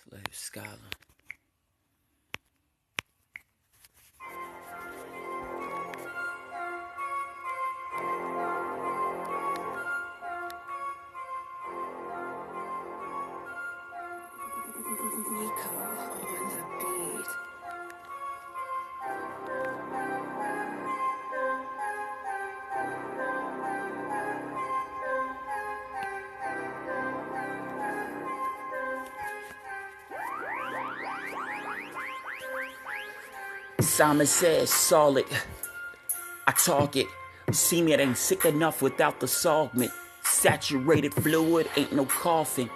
Slave Scholar. Nico on the beat. Simon says, solid. I talk it. See me, it ain't sick enough without the solvent. Saturated fluid, ain't no coughing.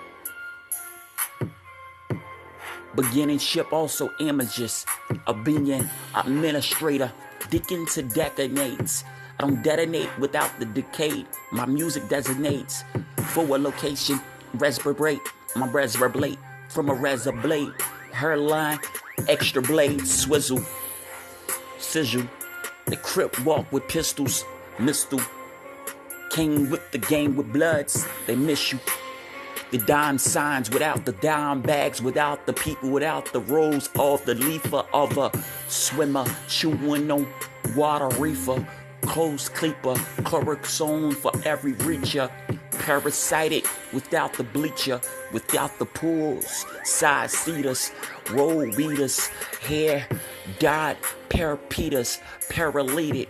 Beginning ship, also amateurs. A being administrator. Digging to decades. I don't detonate without the decade. My music designates forward location. Reverberate. My reservoir blade from a reservoir blade. Her line, extra blade, swizzle. Sizzle. The crip walk with pistols. Mistle. Came with the game with bloods. They miss you. The dime signs without the dime bags, without the people, without the rolls of the leafer of a swimmer, chewing on water reefer, clothes clipper, Cloroxone for every reacher, parasited without the bleacher, without the pools, side seaters, roll beaters, hair dyed, parapetas, paralytic.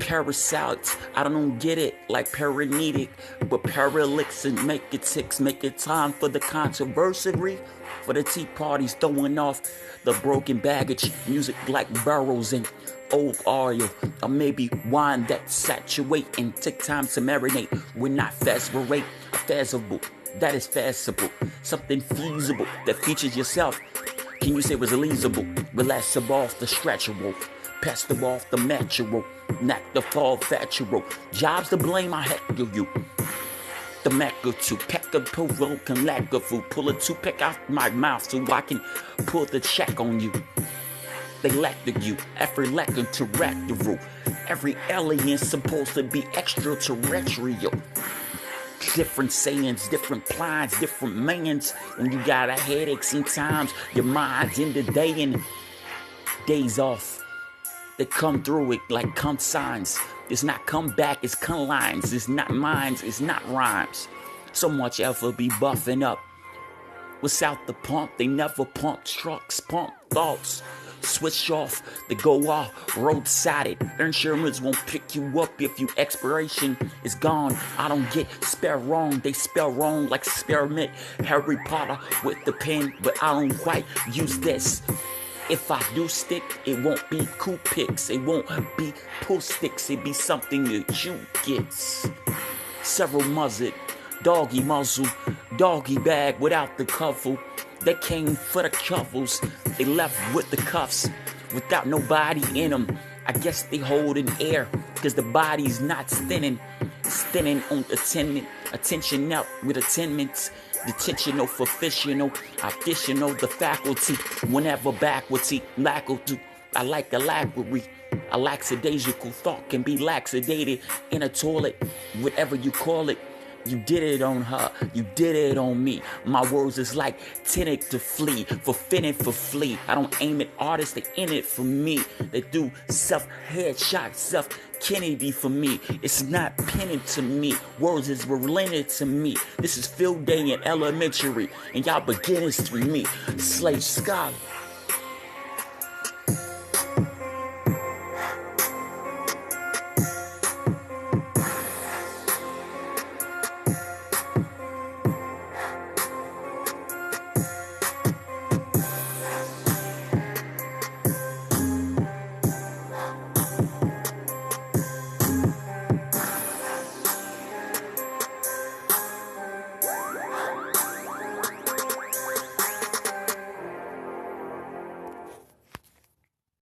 Parasites, I don't get it like paranetic, but paralytics and make it ticks, make it time for the controversy, for the tea parties throwing off the broken baggage, music like barrels and old oil, or maybe wine that saturate and take time to marinate. We're not festival that is festival, something feasible that features yourself. Can you say it was illegible? Relax off the stretchable. Pass them off the natural, not the fall factual. Jobs to blame, I heckle you. The Mecca to peck a provoke and lack of food. Pull a toothpick out my mouth so I can pull the check on you. They lack you, every lacking to rack the rule. Every alien's supposed to be extraterrestrial. Different sayings, different plans, different mans. When you got a headache, sometimes your mind's in the day and days off. They come through it like come signs. It's not come back, it's come lines. It's not minds, it's not rhymes. So much effort be buffing up. Without the pump, they never pump trucks, pump thoughts. Switch off, they go off, roadside. Insurance won't pick you up if your expiration is gone. I don't get spell wrong, they spell wrong like experiment. Harry Potter with the pen, but I don't quite use this. If I do stick, it won't be cool picks, it won't be pull sticks, it be something that you gets. Several muzzled, doggy muzzle, doggy bag without the cuffle. They came for the cuffles, they left with the cuffs, without nobody in them. I guess they holding air, cause the body's not stinning on attention up with attendance. Detentional for fictional, additional the faculty, whenever backwards, lackable. I like alacrity. A lackadaisical thought can be laxated in a toilet, whatever you call it. You did it on her, you did it on me. My words is like tinted to flee, for finning for flee. I don't aim at artists, they in it for me. They do self-headshot, self-Kennedy for me. It's not penning to me, words is related to me. This is field day in elementary, and y'all beginners through me. Slave Scholar.